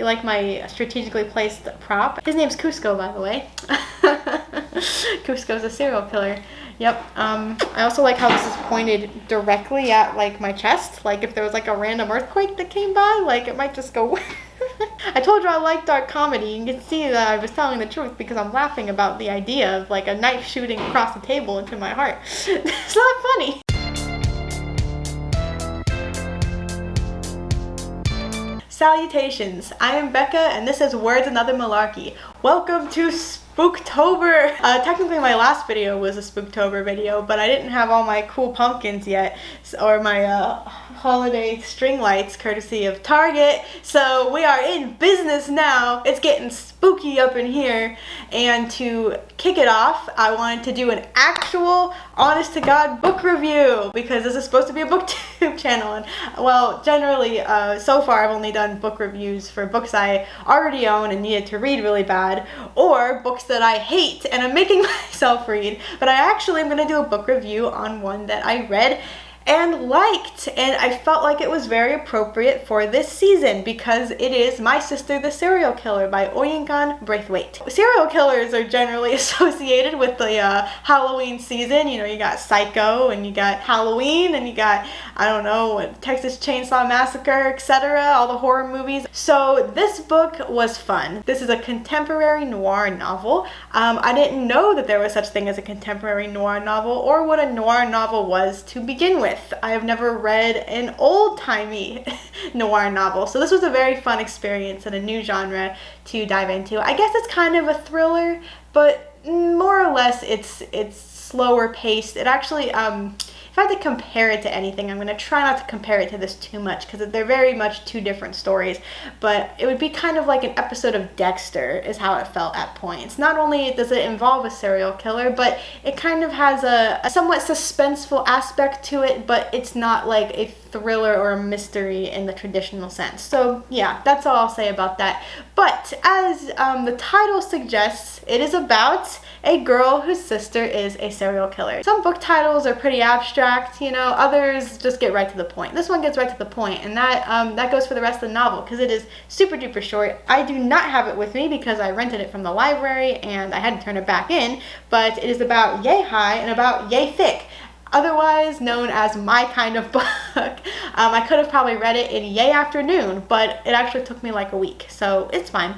you like my strategically placed prop. His name's Cusco, by the way. Cusco's a serial killer. Yep. I also like how this is pointed directly at like my chest. Like if there was like a random earthquake that came by, like it might just go. I told you I like dark comedy. You can see that I was telling the truth because I'm laughing about the idea of like a knife shooting across the table into my heart. It's not funny. Salutations, I am Becca and this is Words Another Malarkey. Welcome to Spooktober! Technically my last video was a Spooktober video, but I didn't have all my cool pumpkins yet, or my holiday string lights courtesy of Target. So we are in business now. It's getting spooky up in here. And to kick it off, I wanted to do an actual honest to God book review because this is supposed to be a booktube channel. And well, generally, so far I've only done book reviews for books I already own and needed to read really bad, or books that I hate and I'm making myself read. But I actually am going to do a book review on one that I read and liked, and I felt like it was very appropriate for this season because it is My Sister the Serial Killer by Oyinkan Braithwaite. Serial killers are generally associated with the Halloween season. You know, you got Psycho and you got Halloween and you got, I don't know, Texas Chainsaw Massacre, etc., all the horror movies. So this book was fun. This is a contemporary noir novel. I didn't know that there was such thing as a contemporary noir novel or what a noir novel was to begin with. I have never read an old-timey noir novel, so this was a very fun experience and a new genre to dive into. I guess it's kind of a thriller, but more or less it's slower paced. It actually, if I had to compare it to anything, I'm going to try not to compare it to this too much because they're very much two different stories, but it would be kind of like an episode of Dexter is how it felt at points. Not only does it involve a serial killer, but it kind of has a somewhat suspenseful aspect to it, but it's not like a thriller or a mystery in the traditional sense. So yeah, that's all I'll say about that. But as the title suggests, it is about a girl whose sister is a serial killer. Some book titles are pretty abstract, you know, others just get right to the point. This one gets right to the point, and that goes for the rest of the novel because it is super duper short. I do not have it with me because I rented it from the library and I had to turn it back in, but it is about yay high and about yay thick, otherwise known as my kind of book. I could have probably read it in yay afternoon, but it actually took me like a week, so it's fine.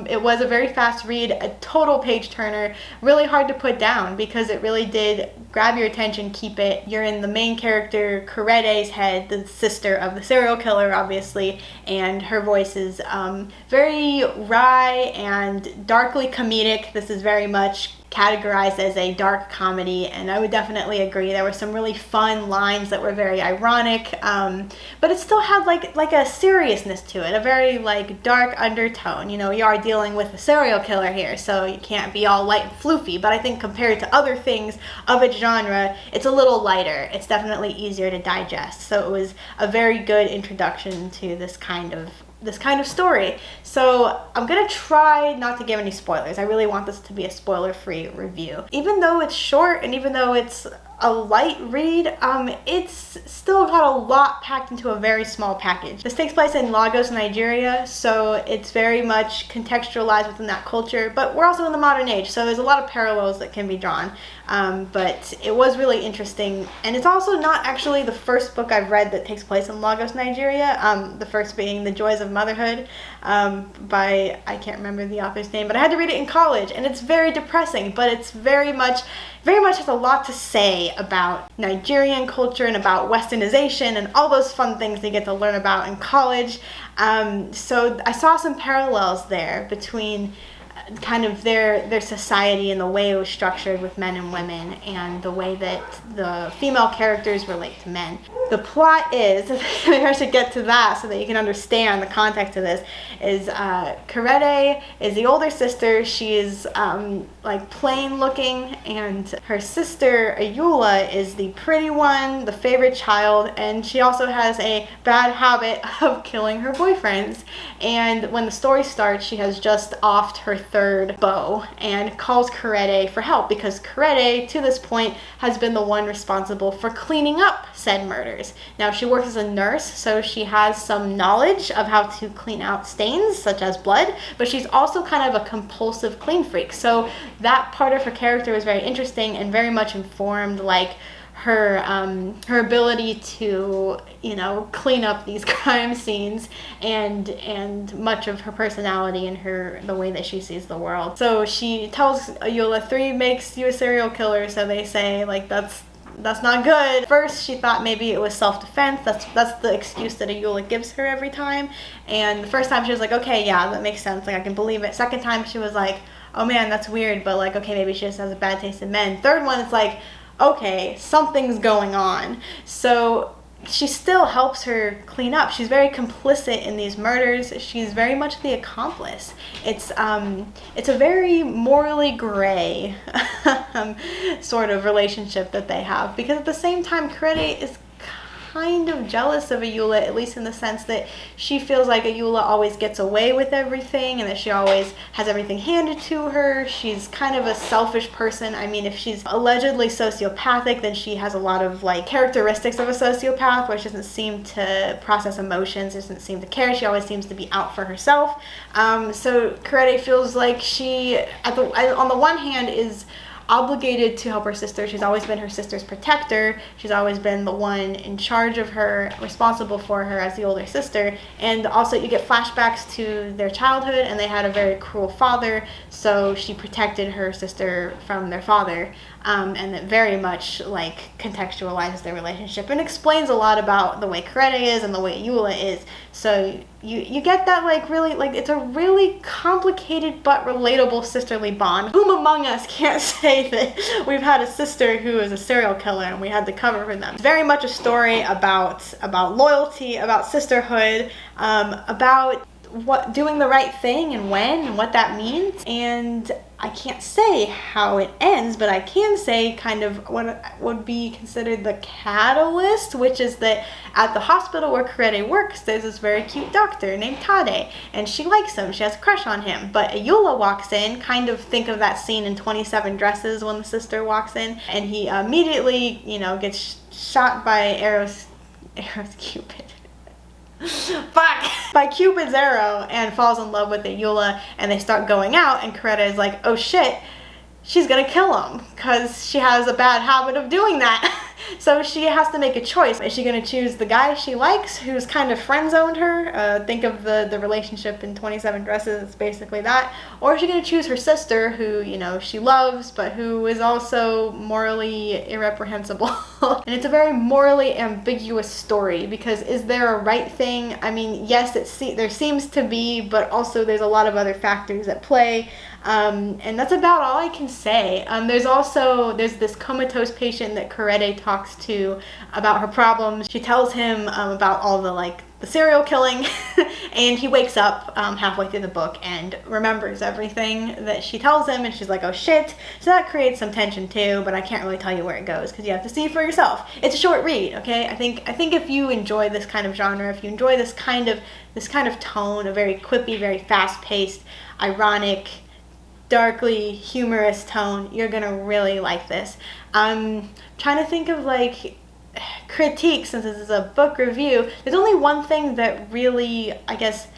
It was a very fast read, a total page turner, really hard to put down because it really did grab your attention, keep it. You're in the main character, Kurede's head, the sister of the serial killer, obviously, and her voice is very wry and darkly comedic. This is very much categorized as a dark comedy, and I would definitely agree. There were some really fun lines that were very ironic, but it still had like a seriousness to it, a very like dark undertone. You know, you are dealing with a serial killer here, so you can't be all light and floofy, but I think compared to other things of its genre, it's a little lighter. It's definitely easier to digest, so it was a very good introduction to this kind of story. So I'm gonna try not to give any spoilers. I really want this to be a spoiler-free review. Even though it's short and even though it's a light read, it's still got a lot packed into a very small package. This takes place in Lagos, Nigeria, so it's very much contextualized within that culture, but we're also in the modern age, so there's a lot of parallels that can be drawn. But it was really interesting, and it's also not actually the first book I've read that takes place in Lagos, Nigeria, the first being The Joys of Motherhood by, I can't remember the author's name, but I had to read it in college, and it's very depressing, but it's very much has a lot to say about Nigerian culture and about westernization and all those fun things they get to learn about in college. So I saw some parallels there between kind of their society and the way it was structured with men and women and the way that the female characters relate to men. The plot is, maybe I should get to that so that you can understand the context of this, is Kurede is the older sister. She is like plain looking, and her sister Ayula is the pretty one, the favorite child, and she also has a bad habit of killing her boyfriends. And when the story starts, she has just offed her third beau and calls Kurede for help because Kurede, to this point, has been the one responsible for cleaning up said murders. colors. Now she works as a nurse, so she has some knowledge of how to clean out stains such as blood, but she's also kind of a compulsive clean freak. So that part of her character was very interesting and very much informed like her ability to, you know, clean up these crime scenes, and much of her personality and the way that she sees the world. So she tells Ayoola 3 makes you a serial killer, so they say like that's not good. First she thought maybe it was self-defense. That's the excuse that Ayoola gives her every time. And the first time she was like, okay, yeah, that makes sense, like I can believe it. Second time she was like, oh man, that's weird, but like, okay, maybe she just has a bad taste in men. Third one, it's like, okay, something's going on. So she still helps her clean up. She's very complicit in these murders. She's very much the accomplice. It's a very morally gray sort of relationship that they have, because at the same time Krede is kind of jealous of Ayoola, at least in the sense that she feels like Ayoola always gets away with everything and that she always has everything handed to her. She's kind of a selfish person. I mean, if she's allegedly sociopathic, then she has a lot of like characteristics of a sociopath, where she doesn't seem to process emotions, doesn't seem to care. She always seems to be out for herself. So Krede feels like she, on the one hand, is obligated to help her sister. She's always been her sister's protector. She's always been the one in charge of her, responsible for her as the older sister. And also you get flashbacks to their childhood, and they had a very cruel father, so she protected her sister from their father. And that very much like contextualizes their relationship and explains a lot about the way Krede is and the way Ayoola is. So you get that like really, like it's a really complicated but relatable sisterly bond. Whom among us can't say that we've had a sister who is a serial killer and we had to cover for them? It's very much a story about loyalty, about sisterhood, about what doing the right thing and when and what that means. And I can't say how it ends, but I can say kind of what would be considered the catalyst, which is that at the hospital where Krede works, there's this very cute doctor named Tade, and she likes him, she has a crush on him. But Ayoola walks in, kind of think of that scene in 27 Dresses when the sister walks in, and he immediately, you know, gets shot by arrows Cupid. Fuck! By Cupid's arrow, and falls in love with Ayoola, and they start going out, and Krede is like, oh shit, she's gonna kill him, because she has a bad habit of doing that. So she has to make a choice. Is she gonna choose the guy she likes, who's kind of friend-zoned her? Think of the relationship in 27 Dresses, it's basically that. Or is she gonna choose her sister, who, you know, she loves, but who is also morally irreprehensible? And it's a very morally ambiguous story, because is there a right thing? I mean, yes, there seems to be, but also there's a lot of other factors at play. And that's about all I can say. There's this comatose patient that Krede talks to about her problems. She tells him about all the serial killing, and he wakes up halfway through the book and remembers everything that she tells him, and she's like, oh shit. So that creates some tension too, but I can't really tell you where it goes because you have to see for yourself. It's a short read, okay? I think if you enjoy this kind of genre, if you enjoy this kind of tone, a very quippy, very fast-paced, ironic, darkly humorous tone, you're gonna really like this. I'm trying to think of like critiques, since this is a book review. There's only one thing that really, I guess,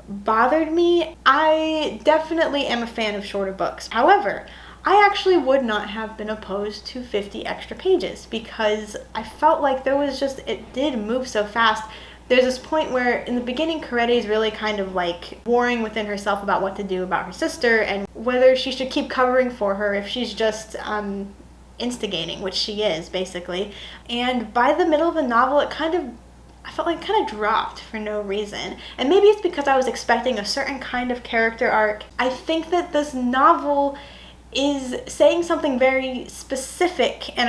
bothered me. I definitely am a fan of shorter books. However, I actually would not have been opposed to 50 extra pages, because I felt like it did move so fast. There's this point where in the beginning Krede is really kind of like warring within herself about what to do about her sister and whether she should keep covering for her if she's just instigating, which she is basically. And by the middle of the novel, I felt like it kind of dropped for no reason. And maybe it's because I was expecting a certain kind of character arc. I think that this novel is saying something very specific, and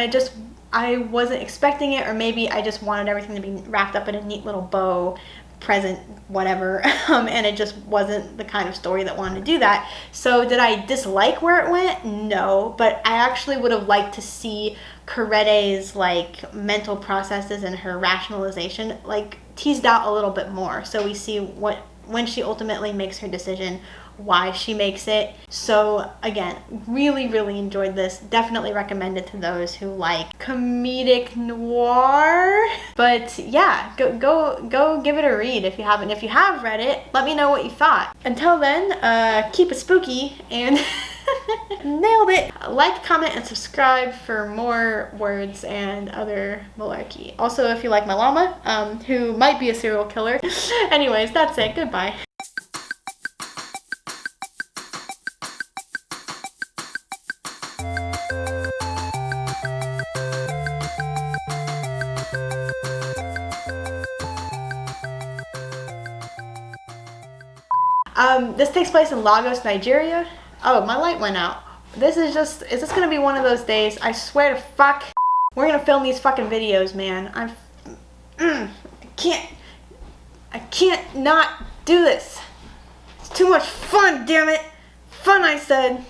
I wasn't expecting it, or maybe I just wanted everything to be wrapped up in a neat little bow, present, whatever, and it just wasn't the kind of story that wanted to do that. So did I dislike where it went? No, but I actually would have liked to see Krede's like mental processes and her rationalization like teased out a little bit more, so we see what when she ultimately makes her decision, why she makes it. So again, really, really enjoyed this. Definitely recommend it to those who like comedic noir. But yeah, go give it a read if you haven't. If you have read it, let me know what you thought. Until then, keep it spooky and nailed it. Like, comment, and subscribe for more words and other malarkey. Also, if you like my llama, who might be a serial killer. Anyways, that's it. Goodbye. This takes place in Lagos, Nigeria. Oh, my light went out. Is this gonna be one of those days? I swear to fuck, we're gonna film these fucking videos, man. I can't not do this. It's too much fun, damn it. Fun, I said.